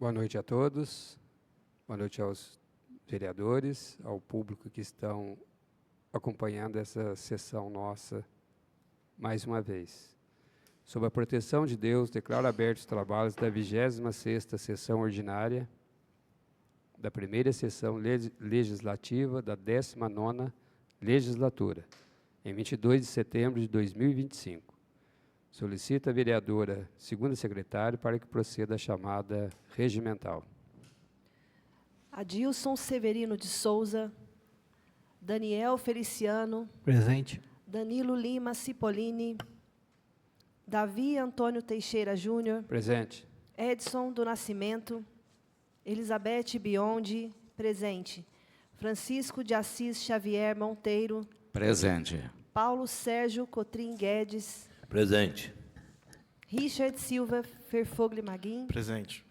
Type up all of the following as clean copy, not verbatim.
Boa noite a todos, boa noite aos vereadores, ao público que estão acompanhando essa sessão nossa mais uma vez. Sob a proteção de Deus, declaro abertos os trabalhos da 26ª sessão ordinária, da primeira sessão legislativa da 19ª legislatura, em 22 de setembro de 2025. Solicito a vereadora segunda secretária para que proceda a chamada regimental. Adilson Severino de Souza, Daniel Feliciano, Presente. Danilo Lima Cipollini, Davi Antônio Teixeira Júnior, Presente. Edson do Nascimento, Elizabeth Biondi, presente. Francisco de Assis Xavier Monteiro, Presente. Paulo Sérgio Cotrim Guedes, Presente. Richard Silva Ferfogli Maguim, Presente.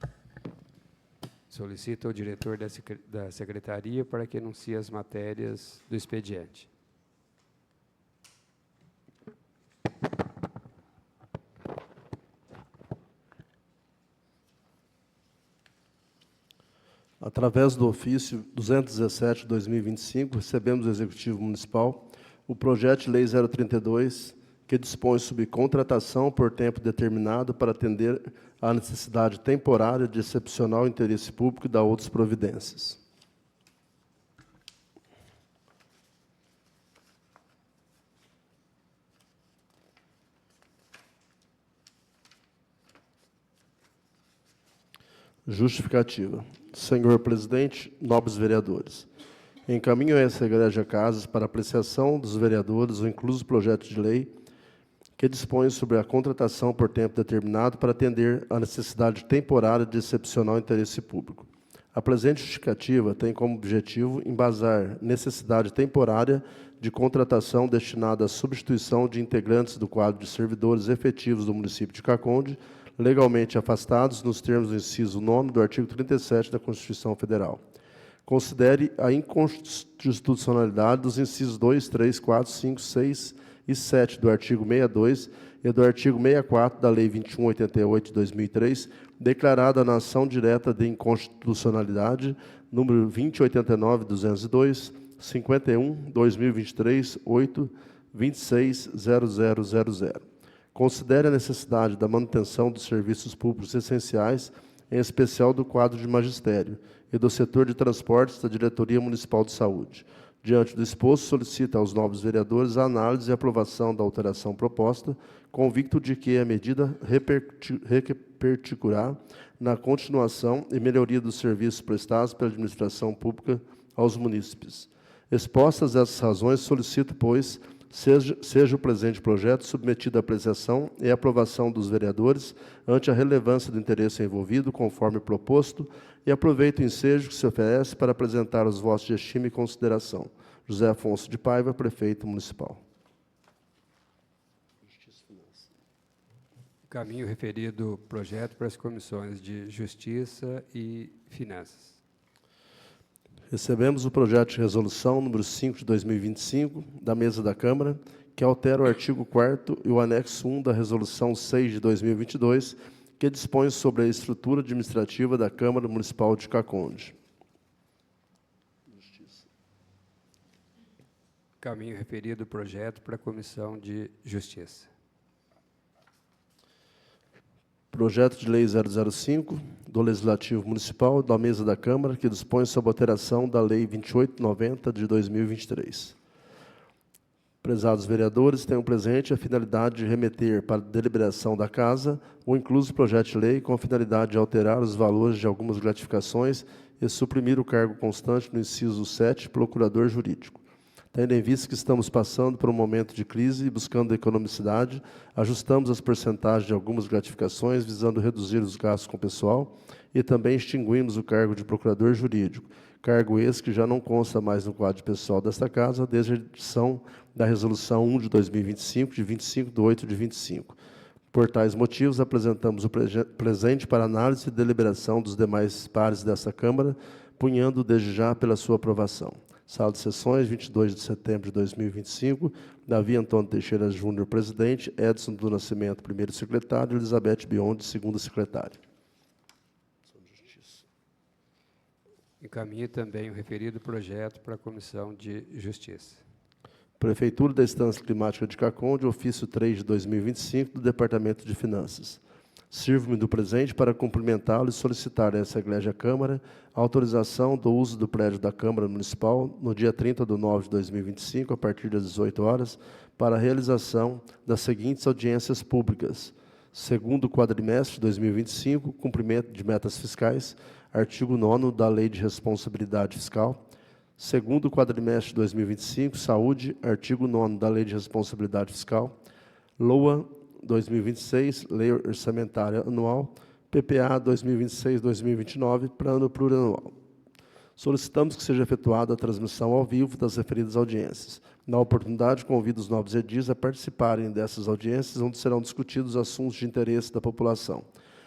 Solicito ao diretor da secretaria para que anuncie as matérias do expediente. Através do ofício 217/2025, recebemos do Executivo Municipal o projeto de lei 032, que dispõe sobre contratação por tempo determinado para atender à necessidade temporária de excepcional interesse público e da outras providências. Justificativa. Senhor presidente, nobres vereadores, encaminho a essa egrégia casas para apreciação dos vereadores o incluso projeto de lei que dispõe sobre a contratação por tempo determinado para atender à necessidade temporária de excepcional interesse público. A presente justificativa tem como objetivo embasar necessidade temporária de contratação destinada à substituição de integrantes do quadro de servidores efetivos do município de Caconde, legalmente afastados nos termos do inciso 9º do artigo 37 da Constituição Federal. Considere a inconstitucionalidade dos incisos 2, 3, 4, 5, 6 e 7 do artigo 62 e do artigo 64 da Lei 2188 de 2003, declarada na ação direta de inconstitucionalidade, número 2089-202, 51-2023, 8, 260000. Considere a necessidade da manutenção dos serviços públicos essenciais, em especial do quadro de magistério e do setor de transportes da Diretoria Municipal de Saúde. Diante do exposto, solicita aos nobres vereadores a análise e aprovação da alteração proposta, convicto de que a medida repercutirá na continuação e melhoria dos serviços prestados pela administração pública aos munícipes. Expostas essas razões, solicito, pois, seja o presente projeto submetido à apreciação e aprovação dos vereadores ante a relevância do interesse envolvido, conforme proposto, e aproveito o ensejo que se oferece para apresentar os votos de estima e consideração. José Afonso de Paiva, Prefeito Municipal. Caminho referido projeto para as comissões de Justiça e Finanças. Recebemos o projeto de resolução número 5 de 2025, da mesa da Câmara, que altera o artigo 4º e o anexo 1 da resolução 6 de 2022, que dispõe sobre a estrutura administrativa da Câmara Municipal de Caconde. Caminho referido projeto para a Comissão de Justiça. Projeto de lei 005, do Legislativo Municipal, da mesa da Câmara, que dispõe sobre a alteração da Lei 2890 de 2023. Prezados vereadores, tenham presente a finalidade de remeter para deliberação da Casa o incluso projeto de lei com a finalidade de alterar os valores de algumas gratificações e suprimir o cargo constante no inciso 7, procurador jurídico. Tendo em vista que estamos passando por um momento de crise e buscando economicidade, ajustamos as percentagens de algumas gratificações, visando reduzir os gastos com o pessoal, e também extinguimos o cargo de procurador jurídico, cargo esse que já não consta mais no quadro pessoal desta Casa, desde a edição da Resolução 1 de 2025, de 25/8 de 25. Por tais motivos, apresentamos o presente para análise e deliberação dos demais pares desta Câmara, punhando desde já pela sua aprovação. Sala de Sessões, 22 de setembro de 2025, Davi Antônio Teixeira Júnior, presidente, Edson do Nascimento, primeiro secretário, Elizabeth Biondi, segunda secretária. Encaminhe também o referido projeto para a Comissão de Justiça. Prefeitura da Estância Climática de Caconde, ofício 3 de 2025 do Departamento de Finanças. Sirvo-me do presente para cumprimentá-lo e solicitar a essa Egrégia Câmara a autorização do uso do prédio da Câmara Municipal no dia 30 de 9 de 2025, a partir das 18 horas, para a realização das seguintes audiências públicas. Segundo quadrimestre de 2025, cumprimento de metas fiscais, artigo 9º da Lei de Responsabilidade Fiscal. Segundo quadrimestre de 2025, saúde, artigo 9º da Lei de Responsabilidade Fiscal. LOA 2026, Lei Orçamentária Anual, PPA 2026-2029, Plano Plurianual. Solicitamos que seja efetuada a transmissão ao vivo das referidas audiências. Na oportunidade, convido os novos edis a participarem dessas audiências, onde serão discutidos assuntos de interesse da população.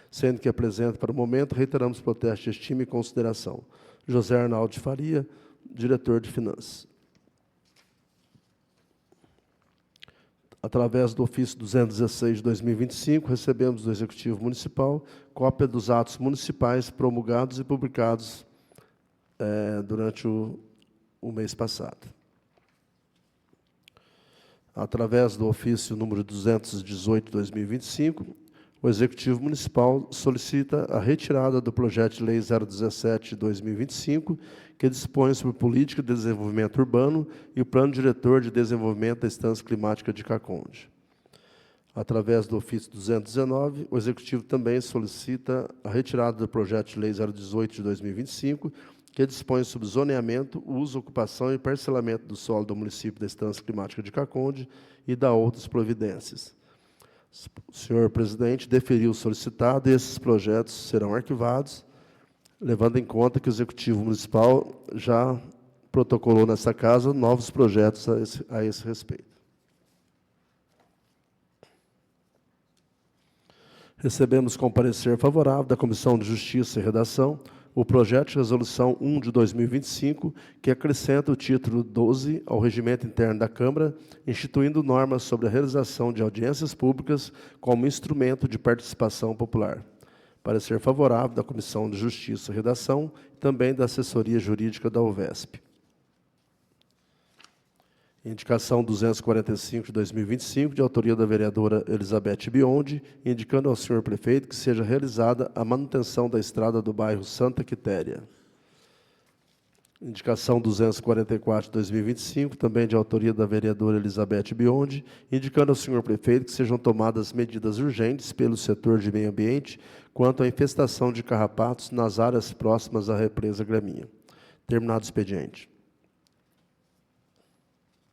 Sendo que apresenta para o momento, reiteramos o protesto de estima e consideração. José Arnaldo de Faria, diretor de Finanças. Através do ofício 216 de 2025, recebemos do Executivo Municipal cópia dos atos municipais promulgados e publicados durante o mês passado. Através do ofício número 218 de 2025, o Executivo Municipal solicita a retirada do projeto de lei 017 de 2025, que dispõe sobre política de desenvolvimento urbano e o plano diretor de desenvolvimento da Estância Climática de Caconde. Através do ofício 219, o Executivo também solicita a retirada do projeto de lei 018 de 2025, que dispõe sobre zoneamento, uso, ocupação e parcelamento do solo do município da Estância Climática de Caconde e da outras providências. O senhor presidente deferiu o solicitado e esses projetos serão arquivados, levando em conta que o Executivo Municipal já protocolou nessa casa novos projetos a esse respeito. Recebemos com parecer favorável da Comissão de Justiça e Redação o projeto de resolução 1 de 2025, que acrescenta o título 12 ao regimento interno da Câmara, instituindo normas sobre a realização de audiências públicas como instrumento de participação popular. Parecer favorável da Comissão de Justiça e Redação e também da Assessoria Jurídica da UVESP. Indicação 245 de 2025, de autoria da vereadora Elizabeth Biondi, indicando ao senhor prefeito que seja realizada a manutenção da estrada do bairro Santa Quitéria. Indicação 244 de 2025, também de autoria da vereadora Elizabeth Biondi, indicando ao senhor prefeito que sejam tomadas medidas urgentes pelo setor de meio ambiente quanto à infestação de carrapatos nas áreas próximas à represa Graminha. Terminado o expediente.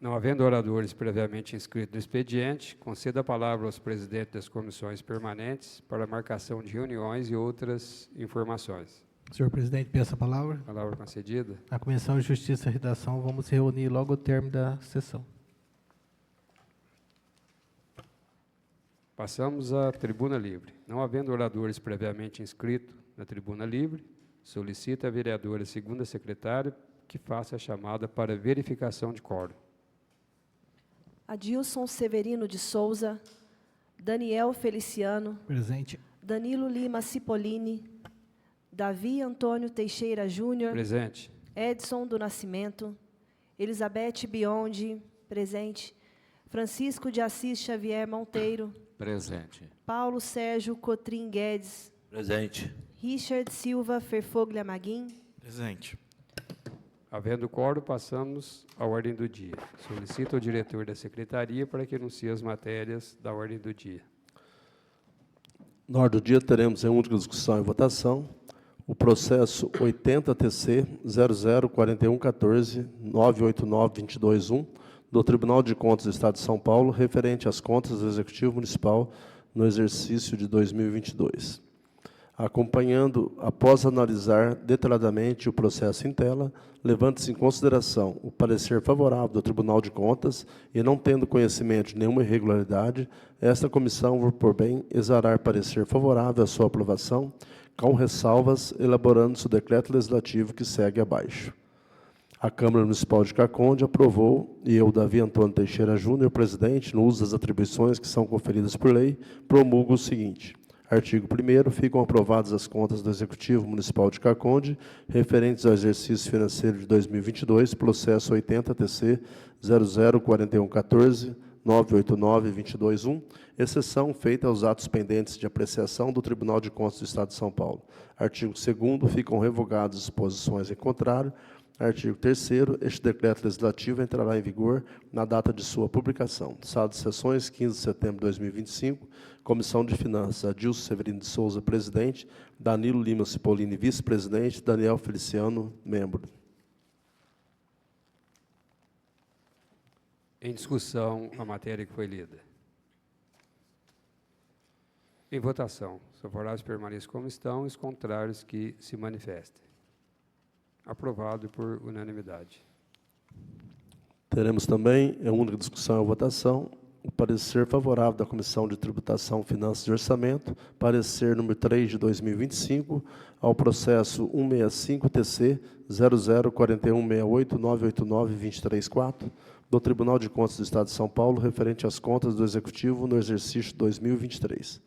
Não havendo oradores previamente inscritos no expediente, conceda a palavra aos presidentes das comissões permanentes para marcação de reuniões e outras informações. Senhor presidente, peço a palavra. Palavra concedida. A Comissão de Justiça e Redação, vamos se reunir logo ao término da sessão. Passamos à tribuna livre. Não havendo oradores previamente inscritos na tribuna livre, solicita a vereadora segunda secretária que faça a chamada para verificação de quórum. Adilson Severino de Souza, Daniel Feliciano, Presente. Danilo Lima Cipollini, Davi Antônio Teixeira Júnior, Presente. Edson do Nascimento, Elizabeth Biondi, presente, Francisco de Assis Xavier Monteiro, Presente. Paulo Sérgio Cotrim Guedes, Presente. Richard Silva Ferfoglia Maguim, Presente. Havendo quórum, passamos à ordem do dia. Solicito ao diretor da secretaria para que anuncie as matérias da ordem do dia. Na ordem do dia, teremos em única discussão e votação o processo 80TC 004114 989 221 do Tribunal de Contas do Estado de São Paulo, referente às contas do Executivo Municipal no exercício de 2022. Acompanhando, após analisar detalhadamente o processo em tela, levando-se em consideração o parecer favorável do Tribunal de Contas e não tendo conhecimento de nenhuma irregularidade, esta comissão, por bem, exarar parecer favorável à sua aprovação, com ressalvas, elaborando-se o decreto legislativo que segue abaixo. A Câmara Municipal de Caconde aprovou, e eu, Davi Antônio Teixeira Júnior, presidente, no uso das atribuições que são conferidas por lei, promulgo o seguinte. Artigo 1º, ficam aprovadas as contas do Executivo Municipal de Caconde, referentes ao exercício financeiro de 2022, processo 80-TC 004114 989-22-1, exceção feita aos atos pendentes de apreciação do Tribunal de Contas do Estado de São Paulo. Artigo 2º, ficam revogadas disposições em contrário. Artigo 3º, este decreto legislativo entrará em vigor na data de sua publicação. Sala de sessões, 15 de setembro de 2025, Comissão de Finanças, Adilson Severino de Souza, presidente, Danilo Lima Cipollini, vice-presidente, Daniel Feliciano, membro. Em discussão, a matéria que foi lida. Em votação, os favoráveis permaneçam como estão, os contrários que se manifestem. Aprovado por unanimidade. Teremos também, em única discussão e votação, o parecer favorável da Comissão de Tributação, Finanças e Orçamento, parecer número 3 de 2025, ao processo 165-TC 004168-989-234, do Tribunal de Contas do Estado de São Paulo, referente às contas do Executivo no exercício 2023.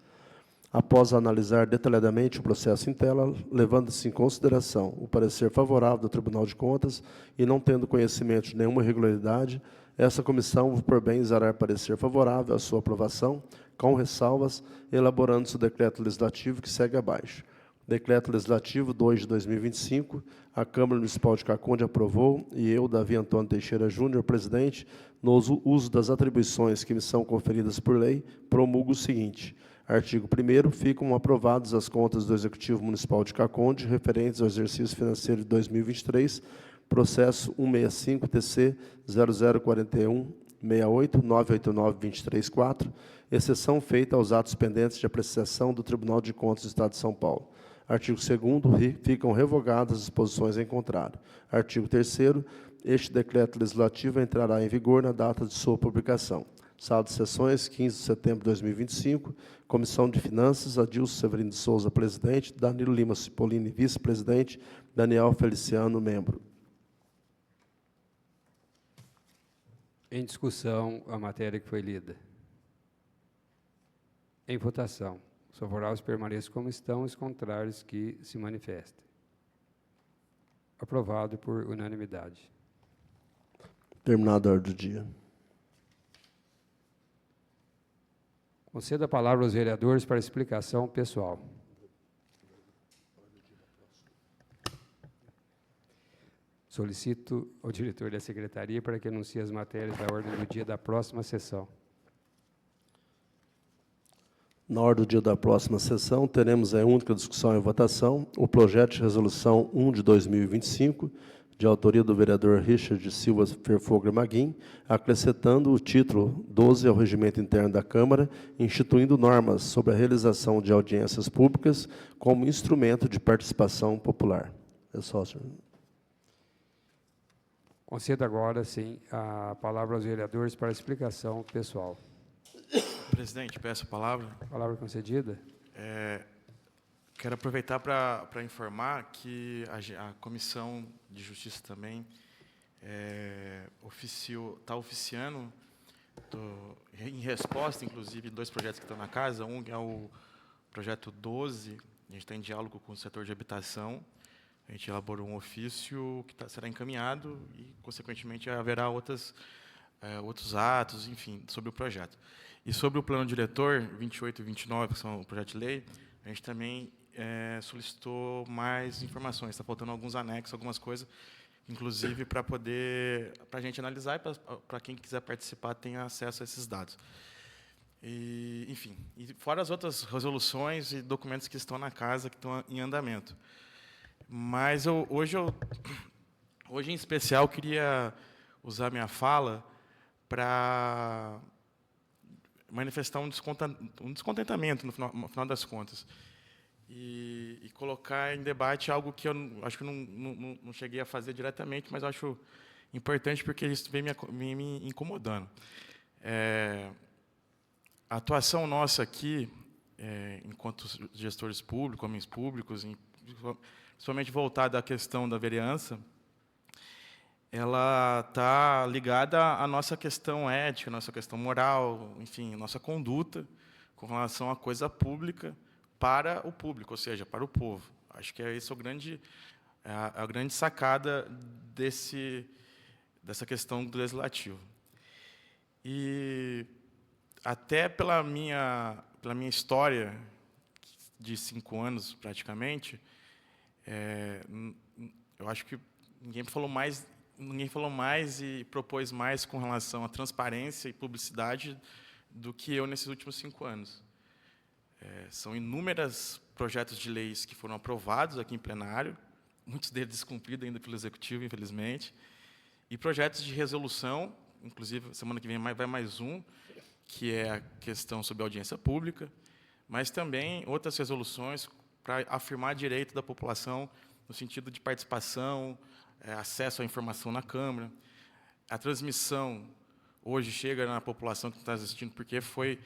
Após analisar detalhadamente o processo em tela, levando-se em consideração o parecer favorável do Tribunal de Contas e não tendo conhecimento de nenhuma irregularidade, essa comissão, por bem, exará parecer favorável à sua aprovação, com ressalvas, elaborando-se o decreto legislativo que segue abaixo. Decreto Legislativo 2 de 2025, a Câmara Municipal de Caconde aprovou, e eu, Davi Antônio Teixeira Júnior, presidente, no uso das atribuições que me são conferidas por lei, promulgo o seguinte. Artigo 1º, ficam aprovadas as contas do Executivo Municipal de Caconde, referentes ao exercício financeiro de 2023, processo 165-TC 004168-989-234, exceção feita aos atos pendentes de apreciação do Tribunal de Contas do Estado de São Paulo. Artigo 2º, ficam revogadas as disposições em contrário. Artigo 3º, este decreto legislativo entrará em vigor na data de sua publicação. Sala de sessões, 15 de setembro de 2025, Comissão de Finanças, Adilson Severino de Souza, presidente, Danilo Lima Cipollini, vice-presidente, Daniel Feliciano, membro. Em discussão, a matéria que foi lida. Em votação, os favoráveis permaneçam como estão, os contrários que se manifestem. Aprovado por unanimidade. Terminada a ordem do dia. Concedo a palavra aos vereadores para explicação pessoal. Solicito ao diretor da secretaria para que anuncie as matérias da ordem do dia da próxima sessão. Na ordem do dia da próxima sessão, teremos em única discussão e votação o projeto de resolução 1 de 2025, de autoria do vereador Richard Silva Ferfogler Maguim, acrescentando o título 12 ao regimento interno da Câmara, instituindo normas sobre a realização de audiências públicas como instrumento de participação popular. É só, senhor. Concedo agora, sim, a palavra aos vereadores para explicação pessoal. Presidente, peço a palavra. Palavra concedida. Quero aproveitar para informar que a Comissão de Justiça também está oficiando, em resposta, inclusive, dois projetos que estão na casa. Um é o projeto 12, a gente está em diálogo com o setor de habitação. A gente elaborou um ofício que será encaminhado e, consequentemente, haverá outros atos, enfim, sobre o projeto. E sobre o plano diretor 28 e 29, que são o projeto de lei, a gente também solicitou mais informações. Está faltando alguns anexos, algumas coisas, inclusive para a gente analisar e para quem quiser participar tenha acesso a esses dados. E, enfim, e fora as outras resoluções e documentos que estão na casa, que estão em andamento. Mas hoje, em especial, queria usar minha fala para manifestar um descontentamento, no final das contas, e colocar em debate algo que eu acho que não cheguei a fazer diretamente, mas acho importante porque isso vem me incomodando. A atuação nossa aqui, enquanto gestores públicos, homens públicos, principalmente voltada à questão da vereança, ela está ligada à nossa questão ética, à nossa questão moral, enfim, à nossa conduta com relação à coisa pública, para o público, ou seja, para o povo. Acho que esse é a grande sacada dessa questão do legislativo. E até pela minha história de 5 anos, praticamente, eu acho que ninguém falou mais e propôs mais com relação à transparência e publicidade do que eu nesses últimos 5 anos. São inúmeros projetos de leis que foram aprovados aqui em plenário, muitos deles descumpridos ainda pelo Executivo, infelizmente, e projetos de resolução, inclusive, semana que vem vai mais um, que é a questão sobre audiência pública, mas também outras resoluções para afirmar direito da população no sentido de participação, acesso à informação na Câmara. A transmissão hoje chega na população que está assistindo, porque foi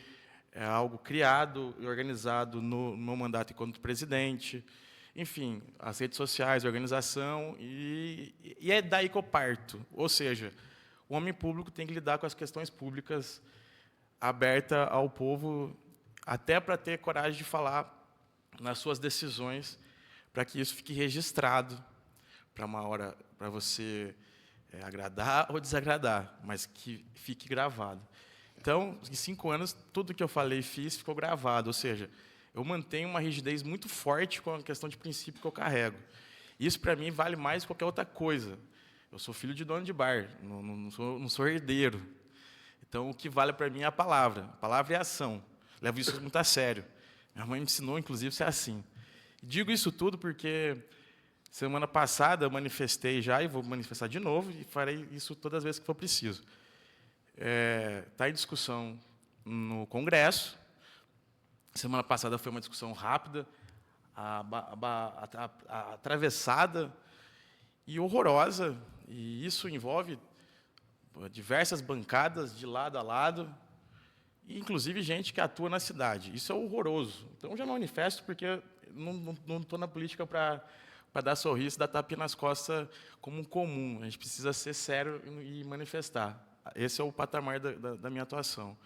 algo criado e organizado no meu mandato enquanto presidente. Enfim, as redes sociais, a organização, e é daí que eu parto. Ou seja, o homem público tem que lidar com as questões públicas aberta ao povo, até para ter coragem de falar nas suas decisões, para que isso fique registrado, para uma hora, para você agradar ou desagradar, mas que fique gravado. Então, em 5 anos, tudo que eu falei e fiz ficou gravado, ou seja, eu mantenho uma rigidez muito forte com a questão de princípio que eu carrego. Isso, para mim, vale mais que qualquer outra coisa. Eu sou filho de dono de bar, não sou herdeiro. Então, o que vale para mim é a palavra. A palavra é a ação. Levo isso muito a sério. Minha mãe me ensinou, inclusive, a ser assim. Digo isso tudo porque semana passada eu manifestei já, e vou manifestar de novo, e farei isso todas as vezes que for preciso. Está em discussão no Congresso. Semana passada foi uma discussão rápida, atravessada e horrorosa, e isso envolve diversas bancadas de lado a lado, e inclusive gente que atua na cidade. Isso é horroroso. Então, eu já manifesto porque não estou na política para dar sorriso, dar tapinha nas costas como um comum. A gente precisa ser sério e manifestar. Esse é o patamar da minha atuação.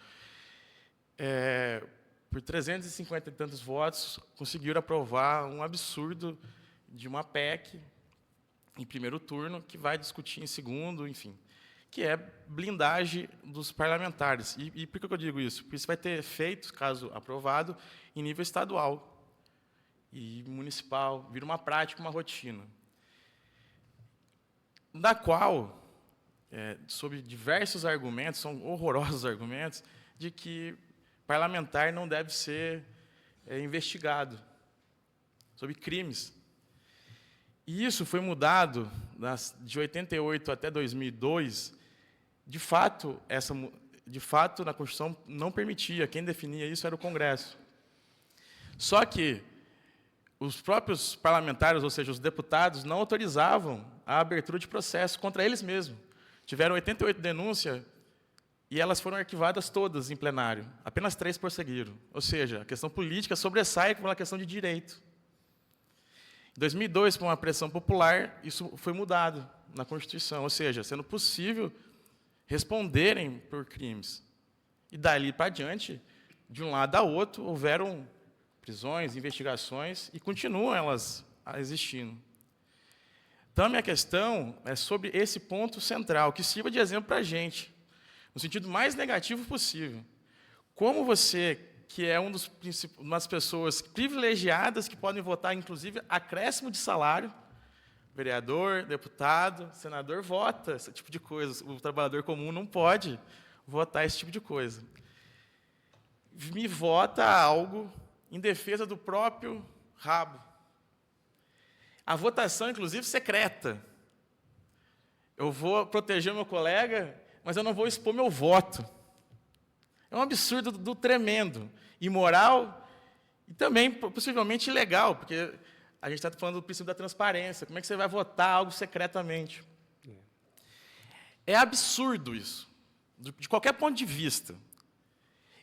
Por 350 e tantos votos, conseguiram aprovar um absurdo de uma PEC em primeiro turno, que vai discutir em segundo, enfim, que é blindagem dos parlamentares. E por que eu digo isso? Porque isso vai ter efeitos, caso aprovado, em nível estadual e municipal, vira uma prática, uma rotina, da qual, sob diversos argumentos, são horrorosos argumentos, de que parlamentar não deve ser investigado sobre crimes. E isso foi mudado de 88 até 2002. De fato, na Constituição não permitia, quem definia isso era o Congresso. Só que os próprios parlamentares, ou seja, os deputados, não autorizavam a abertura de processo contra eles mesmos. Tiveram 88 denúncias e elas foram arquivadas todas em plenário. Apenas 3 prosseguiram. Ou seja, a questão política sobressai pela questão de direito. Em 2002, por uma pressão popular, isso foi mudado na Constituição, ou seja, sendo possível responderem por crimes. E dali para diante, de um lado a outro, houveram prisões, investigações, e continuam elas existindo. Então, a minha questão é sobre esse ponto central, que sirva de exemplo para a gente, no sentido mais negativo possível. Como você, que é uma das pessoas privilegiadas que podem votar, inclusive, acréscimo de salário, vereador, deputado, senador, vota esse tipo de coisa. O trabalhador comum não pode votar esse tipo de coisa. Me vota algo em defesa do próprio rabo. A votação, inclusive, secreta. Eu vou proteger o meu colega, mas eu não vou expor meu voto. É um absurdo do tremendo, imoral e também, possivelmente, ilegal, porque a gente está falando do princípio da transparência. Como é que você vai votar algo secretamente? É absurdo isso, de qualquer ponto de vista.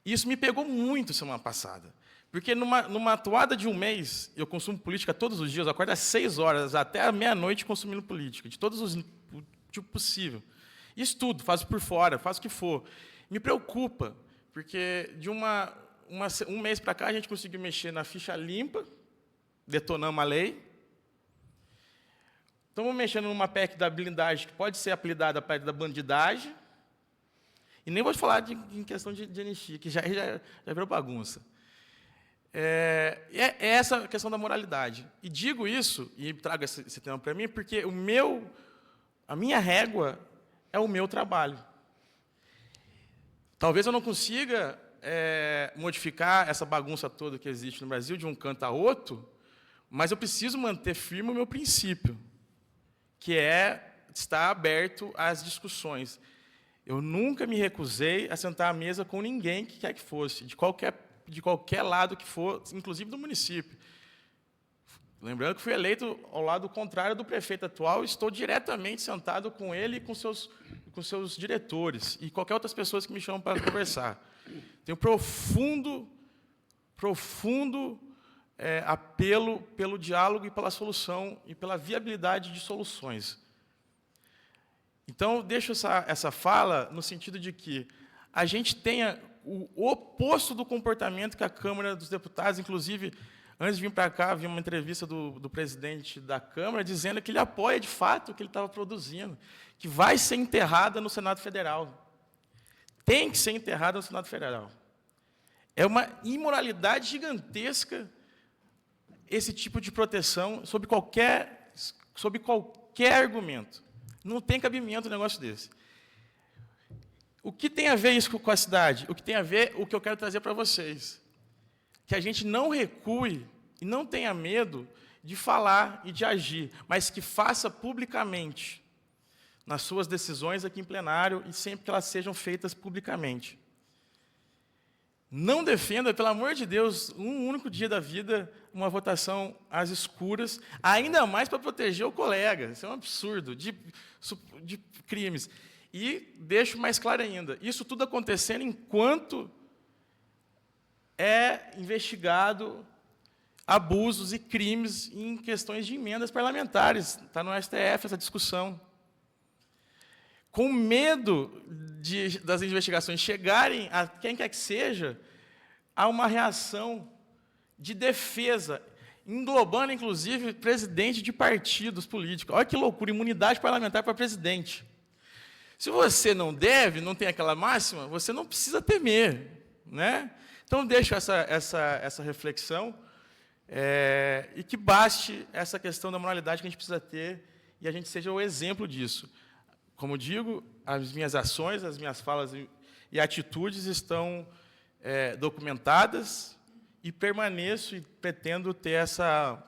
E isso me pegou muito semana passada, porque numa atuada de um mês, eu consumo política todos os dias, eu acordo às 6 horas, até a meia-noite consumindo política, de todos os tipos possível. Estudo, faço por fora, faço o que for. Me preocupa, porque de uma um mês para cá, a gente conseguiu mexer na ficha limpa, detonamos a lei. Estamos mexendo numa PEC da blindagem, que pode ser apelidada a PEC da bandidagem. E nem vou te falar em questão de anistia, que já virou bagunça. É essa questão da moralidade. E digo isso, e trago esse tema para mim, porque a minha régua é o meu trabalho. Talvez eu não consiga modificar essa bagunça toda que existe no Brasil, de um canto a outro, mas eu preciso manter firme o meu princípio, que é estar aberto às discussões. Eu nunca me recusei a sentar à mesa com ninguém que quer que fosse, de qualquer lado que for, inclusive do município. Lembrando que fui eleito ao lado contrário do prefeito atual, estou diretamente sentado com ele e com seus diretores, e qualquer outras pessoas que me chamam para conversar. Tenho profundo apelo pelo diálogo e pela solução, e pela viabilidade de soluções. Então, eu deixo essa fala no sentido de que a gente tenha o oposto do comportamento que a Câmara dos Deputados, inclusive, antes de vir para cá, vi uma entrevista do presidente da Câmara dizendo que ele apoia, de fato, o que ele estava produzindo, que vai ser enterrada no Senado Federal. Tem que ser enterrada no Senado Federal. É uma imoralidade gigantesca esse tipo de proteção sob qualquer argumento. Não tem cabimento um negócio desse. O que tem a ver isso com a cidade? O que tem a ver o que eu quero trazer para vocês? Que a gente não recue e não tenha medo de falar e de agir, mas que faça publicamente nas suas decisões aqui em plenário e sempre que elas sejam feitas publicamente. Não defenda, pelo amor de Deus, um único dia da vida, uma votação às escuras, ainda mais para proteger o colega. Isso é um absurdo, de crimes. E deixo mais claro ainda, isso tudo acontecendo enquanto é investigado abusos e crimes em questões de emendas parlamentares. Está no STF essa discussão. Com medo das investigações chegarem a quem quer que seja, há uma reação de defesa, englobando, inclusive, presidente de partidos políticos. Olha que loucura, imunidade parlamentar para presidente. Se você não deve, não tem aquela máxima, você não precisa temer, né? Então, deixo essa reflexão, e que baste essa questão da moralidade que a gente precisa ter, e a gente seja o exemplo disso. Como digo, as minhas ações, as minhas falas e atitudes estão documentadas, e permaneço e pretendo ter essa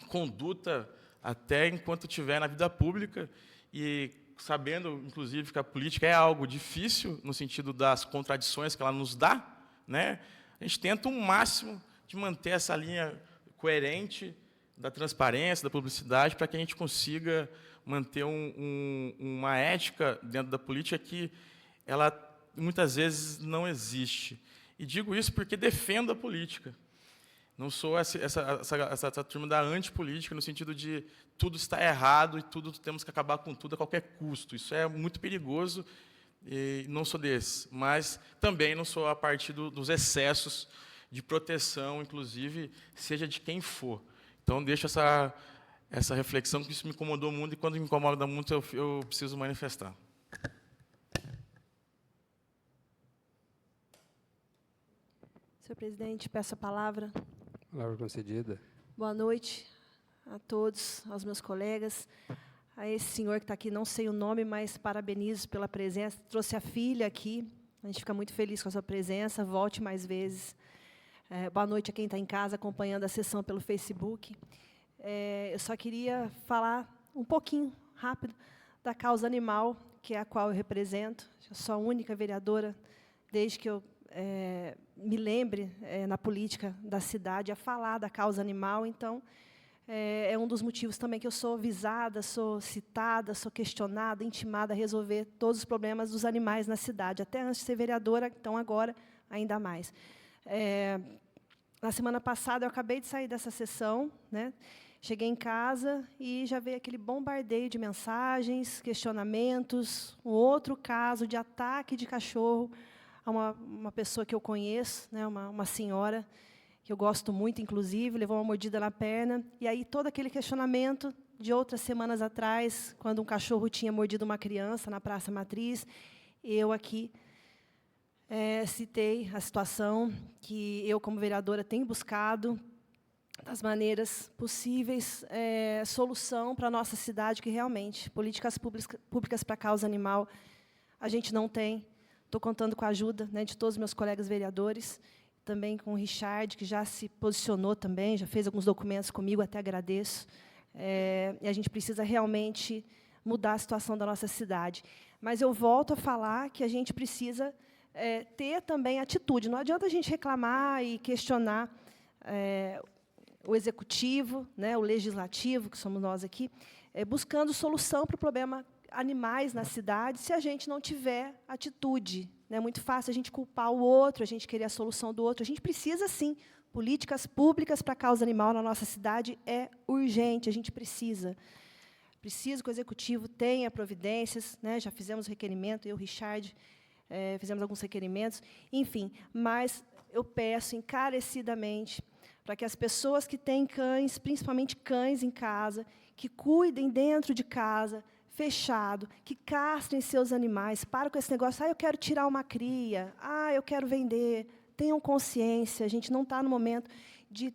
conduta até enquanto estiver na vida pública, e sabendo, inclusive, que a política é algo difícil, no sentido das contradições que ela nos dá, né? A gente tenta o máximo de manter essa linha coerente da transparência, da publicidade, para que a gente consiga manter uma ética dentro da política que ela muitas vezes não existe. E digo isso porque defendo a política. Não sou essa turma da antipolítica, no sentido de tudo está errado e temos que acabar com tudo a qualquer custo. Isso é muito perigoso, e não sou desse. Mas também não sou a partir dos excessos de proteção, inclusive, seja de quem for. Então, deixo essa reflexão, que isso me incomodou muito, e quando me incomoda muito, eu preciso manifestar. Senhor presidente, peço a palavra. Palavra concedida. Boa noite a todos, aos meus colegas, a esse senhor que está aqui, não sei o nome, mas parabenizo pela presença. Trouxe a filha aqui, a gente fica muito feliz com a sua presença, volte mais vezes. Boa noite a quem está em casa acompanhando a sessão pelo Facebook. Eu só queria falar um pouquinho, rápido, da causa animal, que é a qual eu represento. Eu sou a única vereadora, desde que eu me lembre na política da cidade, a falar da causa animal. Então, é um dos motivos também que eu sou visada, sou citada, sou questionada, intimada a resolver todos os problemas dos animais na cidade, até antes de ser vereadora, então agora ainda mais. Na semana passada, eu acabei de sair dessa sessão, né? Cheguei em casa e já veio aquele bombardeio de mensagens, questionamentos, um outro caso de ataque de cachorro a uma pessoa que eu conheço, né, uma senhora, que eu gosto muito, inclusive, levou uma mordida na perna, e aí todo aquele questionamento de outras semanas atrás, quando um cachorro tinha mordido uma criança na Praça Matriz, eu aqui citei a situação que eu, como vereadora, tenho buscado, das maneiras possíveis, solução para a nossa cidade, que realmente, políticas públicas para a causa animal, a gente não tem. Estou contando com a ajuda, né, de todos os meus colegas vereadores, também com o Richard, que já se posicionou também, já fez alguns documentos comigo, até agradeço. E a gente precisa realmente mudar a situação da nossa cidade. Mas eu volto a falar que a gente precisa ter também atitude. Não adianta a gente reclamar e questionar o executivo, né, o legislativo, que somos nós aqui, buscando solução para o problema animais na cidade, se a gente não tiver atitude. É muito fácil a gente culpar o outro, a gente querer a solução do outro. A gente precisa, sim, políticas públicas para a causa animal na nossa cidade é urgente, a gente precisa. Precisa que o executivo tenha providências, né, já fizemos requerimento, eu, Richard, fizemos alguns requerimentos, enfim, mas eu peço encarecidamente para que as pessoas que têm cães, principalmente cães em casa, que cuidem dentro de casa, fechado, que castrem seus animais, parem com esse negócio, eu quero tirar uma cria, eu quero vender, tenham consciência, a gente não está no momento de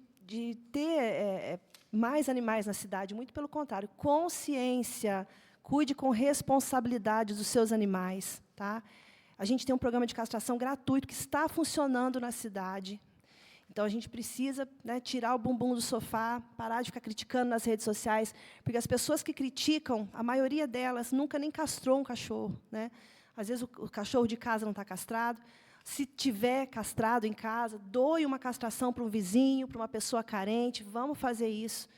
ter mais animais na cidade, muito pelo contrário, consciência, cuide com responsabilidade dos seus animais. Tá? A gente tem um programa de castração gratuito que está funcionando na cidade. Então, a gente precisa, né, tirar o bumbum do sofá, parar de ficar criticando nas redes sociais, porque as pessoas que criticam, a maioria delas nunca nem castrou um cachorro. Né? Às vezes, o cachorro de casa não está castrado. Se tiver castrado em casa, doe uma castração para um vizinho, para uma pessoa carente, vamos fazer isso.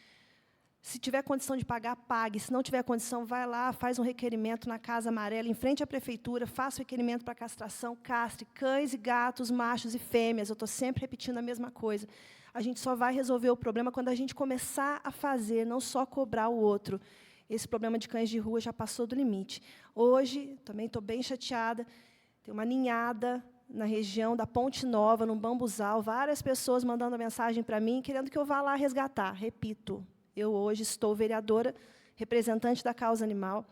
Se tiver condição de pagar, pague. Se não tiver condição, vai lá, faz um requerimento na Casa Amarela, em frente à prefeitura, faça o requerimento para castração, castre cães e gatos, machos e fêmeas. Eu estou sempre repetindo a mesma coisa. A gente só vai resolver o problema quando a gente começar a fazer, não só cobrar o outro. Esse problema de cães de rua já passou do limite. Hoje, também estou bem chateada, tem uma ninhada na região da Ponte Nova, no Bambuzal, várias pessoas mandando mensagem para mim, querendo que eu vá lá resgatar. Repito, eu hoje estou vereadora, representante da causa animal,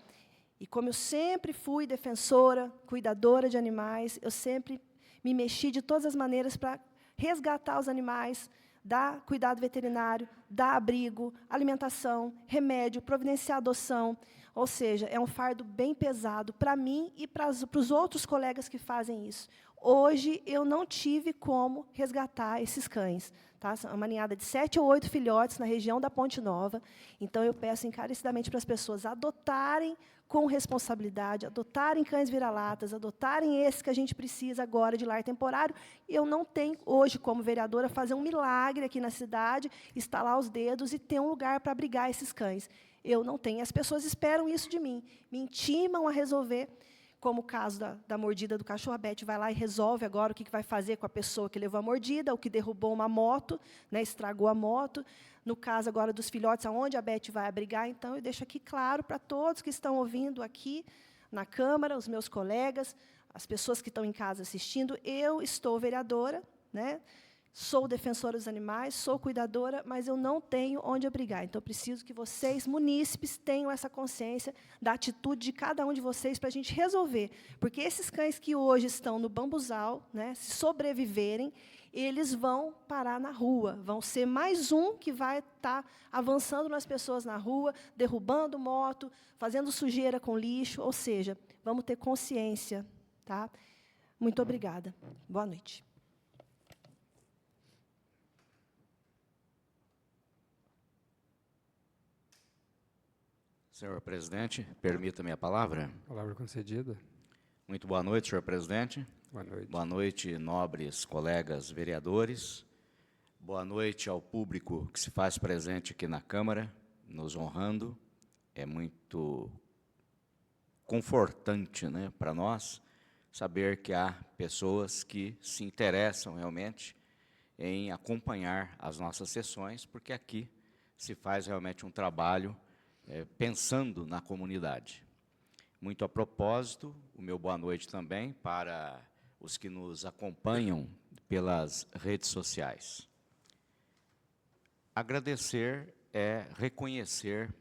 e como eu sempre fui defensora, cuidadora de animais, eu sempre me mexi de todas as maneiras para resgatar os animais, dar cuidado veterinário, dar abrigo, alimentação, remédio, providenciar adoção. Ou seja, é um fardo bem pesado para mim e para os outros colegas que fazem isso. Hoje, eu não tive como resgatar esses cães. Tá? É uma ninhada de 7 ou 8 filhotes na região da Ponte Nova. Então, eu peço encarecidamente para as pessoas adotarem com responsabilidade, adotarem cães vira-latas, adotarem esse que a gente precisa agora de lar temporário. Eu não tenho, hoje, como vereadora, fazer um milagre aqui na cidade, estalar os dedos e ter um lugar para abrigar esses cães. Eu não tenho. As pessoas esperam isso de mim, me intimam a resolver, como o caso da mordida do cachorro. A Beth vai lá e resolve agora o que vai fazer com a pessoa que levou a mordida, o que derrubou uma moto, né, estragou a moto. No caso agora dos filhotes, aonde a Beth vai abrigar. Então, eu deixo aqui claro para todos que estão ouvindo aqui na Câmara, os meus colegas, as pessoas que estão em casa assistindo, eu estou vereadora, né? Sou defensora dos animais, sou cuidadora, mas eu não tenho onde abrigar. Então, eu preciso que vocês, munícipes, tenham essa consciência da atitude de cada um de vocês para a gente resolver. Porque esses cães que hoje estão no Bambuzal, né, se sobreviverem, eles vão parar na rua. Vão ser mais um que vai estar avançando nas pessoas na rua, derrubando moto, fazendo sujeira com lixo. Ou seja, vamos ter consciência. Tá? Muito obrigada. Boa noite. Senhor presidente, permita-me a palavra. Palavra concedida. Muito boa noite, senhor presidente. Boa noite. Boa noite, nobres colegas vereadores. Boa noite ao público que se faz presente aqui na Câmara, nos honrando. É muito confortante, né, para nós saber que há pessoas que se interessam realmente em acompanhar as nossas sessões, porque aqui se faz realmente um trabalho pensando na comunidade. Muito a propósito, o meu boa noite também para os que nos acompanham pelas redes sociais. Agradecer é reconhecer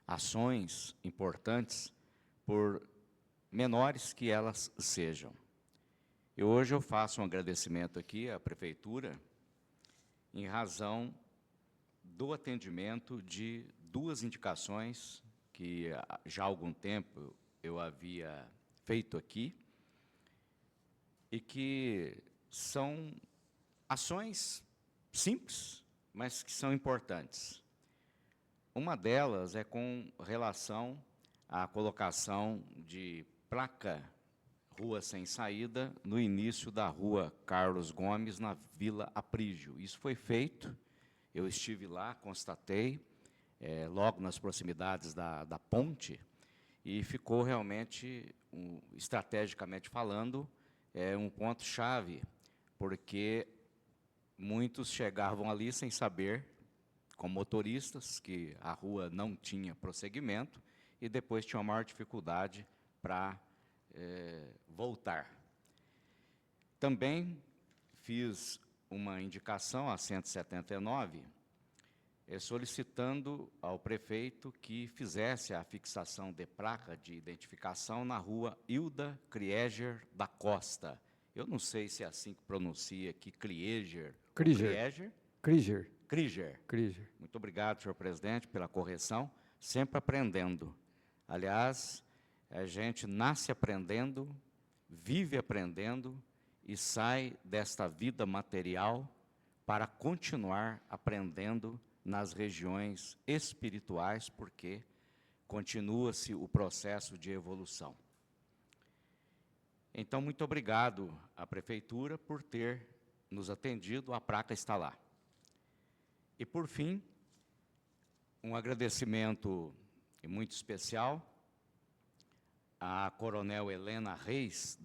ações importantes, por menores que elas sejam. E hoje eu faço um agradecimento aqui à Prefeitura, em razão do atendimento de 2 indicações que já há algum tempo eu havia feito aqui, e que são ações simples, mas que são importantes. Uma delas é com relação à colocação de placa Rua Sem Saída no início da Rua Carlos Gomes, na Vila Aprígio. Isso foi feito, eu estive lá, constatei, logo nas proximidades da ponte, e ficou realmente, estrategicamente falando, um ponto-chave, porque muitos chegavam ali sem saber, como motoristas, que a rua não tinha prosseguimento, e depois tinham a maior dificuldade para voltar. Também fiz uma indicação à 179, solicitando ao prefeito que fizesse a fixação de placa de identificação na rua Hilda Krieger da Costa. Eu não sei se é assim que pronuncia aqui, Krieger. Krieger. Muito obrigado, senhor presidente, pela correção. Sempre aprendendo. Aliás, a gente nasce aprendendo, vive aprendendo e sai desta vida material para continuar aprendendo nas regiões espirituais, porque continua-se o processo de evolução. Então, muito obrigado à Prefeitura por ter nos atendido, a placa está lá. E, por fim, um agradecimento muito especial à Coronel Helena Reis,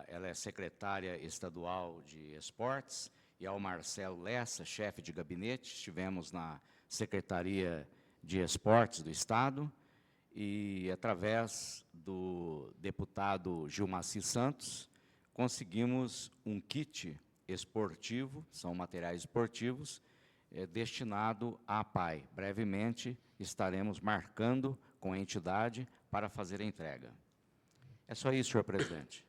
ela é secretária estadual de Esportes, e ao Marcelo Lessa, chefe de gabinete. Estivemos na Secretaria de Esportes do Estado, e, através do deputado Gilmaci Santos, conseguimos um kit esportivo, são materiais esportivos, destinado à APAI. Brevemente estaremos marcando com a entidade para fazer a entrega. É só isso, senhor presidente.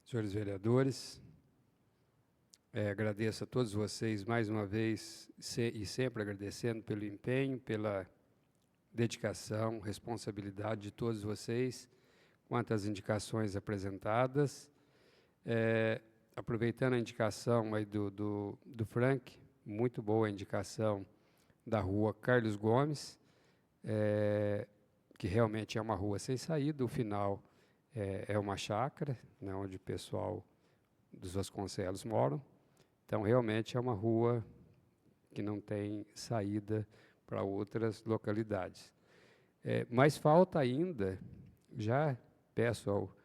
Senhores vereadores, agradeço a todos vocês mais uma vez, e sempre agradecendo pelo empenho, pela dedicação, responsabilidade de todos vocês, quanto às indicações apresentadas. Aproveitando a indicação aí do Frank, muito boa a indicação da rua Carlos Gomes, que realmente é uma rua sem saída, o final é uma chácara, né, onde o pessoal dos Vasconcelos moram. Então, realmente é uma rua que não tem saída para outras localidades. Mas falta ainda, já peço ao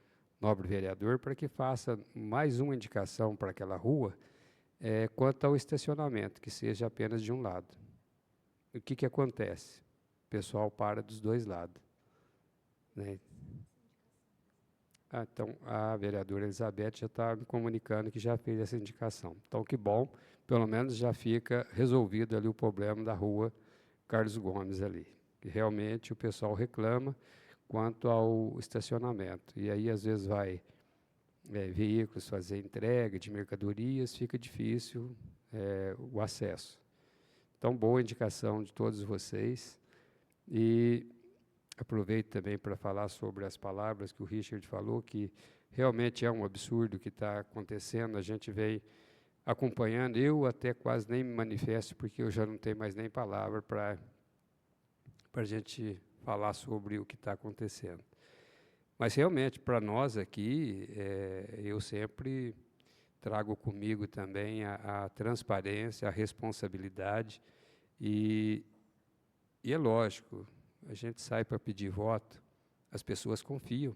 nobre vereador para que faça mais uma indicação para aquela rua, quanto ao estacionamento, que seja apenas de um lado. O que acontece? O pessoal para dos dois lados, né? Então, a vereadora Elizabeth já está me comunicando que já fez essa indicação. Então, que bom, pelo menos já fica resolvido ali o problema da rua Carlos Gomes ali, que realmente o pessoal reclama quanto ao estacionamento. E aí, às vezes, vai veículos fazer entrega de mercadorias, fica difícil o acesso. Então, boa indicação de todos vocês. E aproveito também para falar sobre as palavras que o Richard falou, que realmente é um absurdo o que está acontecendo. A gente vem acompanhando, eu até quase nem me manifesto, porque eu já não tenho mais nem palavra para a gente falar sobre o que está acontecendo. Mas, realmente, para nós aqui, eu sempre trago comigo também a transparência, a responsabilidade, e é lógico, a gente sai para pedir voto, as pessoas confiam.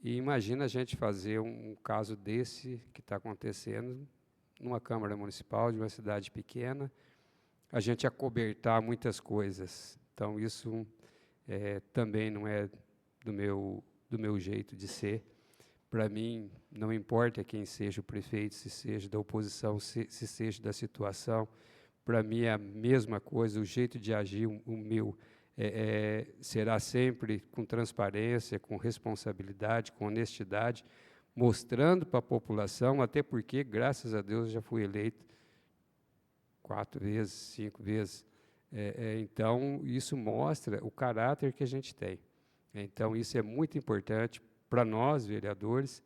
E imagina a gente fazer um caso desse que está acontecendo numa Câmara Municipal de uma cidade pequena, a gente acobertar muitas coisas. Então, isso também não é do meu jeito de ser. Para mim, não importa quem seja o prefeito, se seja da oposição, se seja da situação, para mim é a mesma coisa, o jeito de agir, o meu, será sempre com transparência, com responsabilidade, com honestidade, mostrando para a população, até porque, graças a Deus, já fui eleito 4 vezes, 5 vezes. Então, isso mostra o caráter que a gente tem. Então, isso é muito importante para nós, vereadores,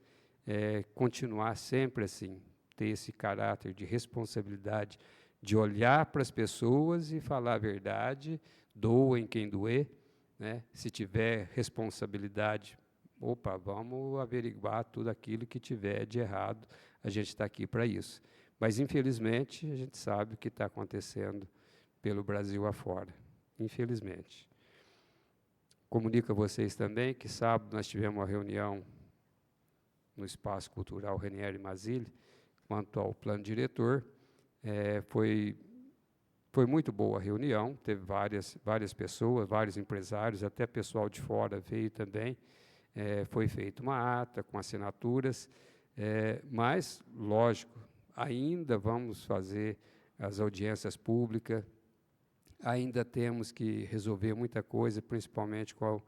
continuar sempre assim, ter esse caráter de responsabilidade, de olhar para as pessoas e falar a verdade, doa em quem doer, né? Se tiver responsabilidade, opa, vamos averiguar tudo aquilo que tiver de errado, a gente está aqui para isso. Mas, infelizmente, a gente sabe o que está acontecendo pelo Brasil afora, infelizmente. Comunico a vocês também que sábado nós tivemos uma reunião no Espaço Cultural Renieri Mazzilli, quanto ao plano diretor. Foi muito boa a reunião, teve várias pessoas, vários empresários, até pessoal de fora veio também. Foi feita uma ata com assinaturas, mas, lógico, ainda vamos fazer as audiências públicas, ainda temos que resolver muita coisa, principalmente com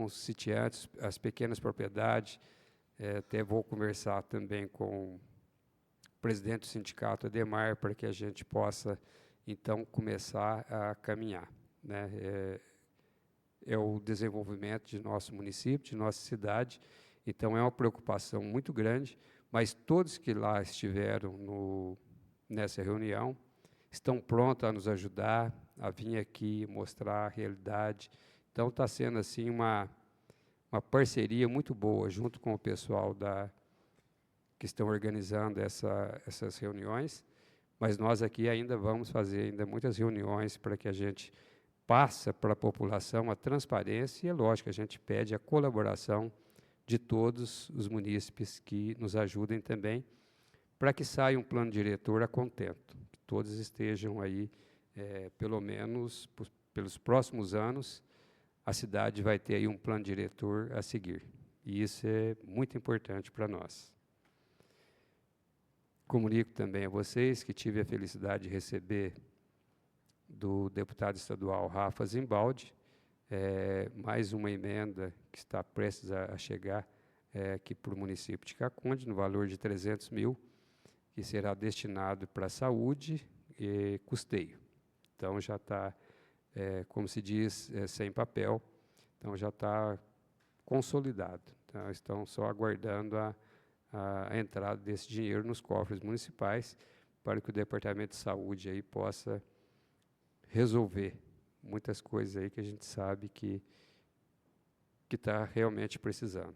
os sitiantes, as pequenas propriedades. Até vou conversar também com o presidente do sindicato, Ademar, para que a gente possa, então, começar a caminhar, né? É o desenvolvimento de nosso município, de nossa cidade, então é uma preocupação muito grande, mas todos que lá estiveram nessa reunião estão prontos a nos ajudar, a vir aqui mostrar a realidade. Então, está sendo assim uma parceria muito boa, junto com o pessoal que estão organizando essas reuniões, mas nós aqui ainda vamos fazer ainda muitas reuniões para que a gente passe para a população a transparência, e é lógico, a gente pede a colaboração de todos os munícipes que nos ajudem também, para que saia um plano diretor a contento, que todos estejam aí, pelo menos pelos próximos anos, a cidade vai ter aí um plano diretor a seguir. E isso é muito importante para nós. Comunico também a vocês que tive a felicidade de receber do deputado estadual Rafa Zimbaldi, mais uma emenda que está prestes a chegar aqui para o município de Caconde, no valor de 300 mil, que será destinado para saúde e custeio. Então, já está, como se diz, sem papel, então já está consolidado. Então, estão só aguardando a entrada desse dinheiro nos cofres municipais, para que o Departamento de Saúde aí possa resolver muitas coisas aí que a gente sabe que está realmente precisando.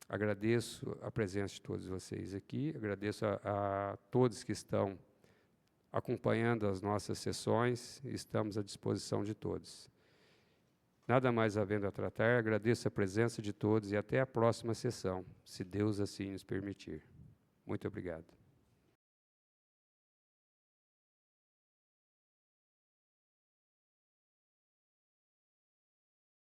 Agradeço a presença de todos vocês aqui, agradeço a todos que estão acompanhando as nossas sessões, estamos à disposição de todos. Nada mais havendo a tratar, agradeço a presença de todos e até a próxima sessão, se Deus assim nos permitir. Muito obrigado.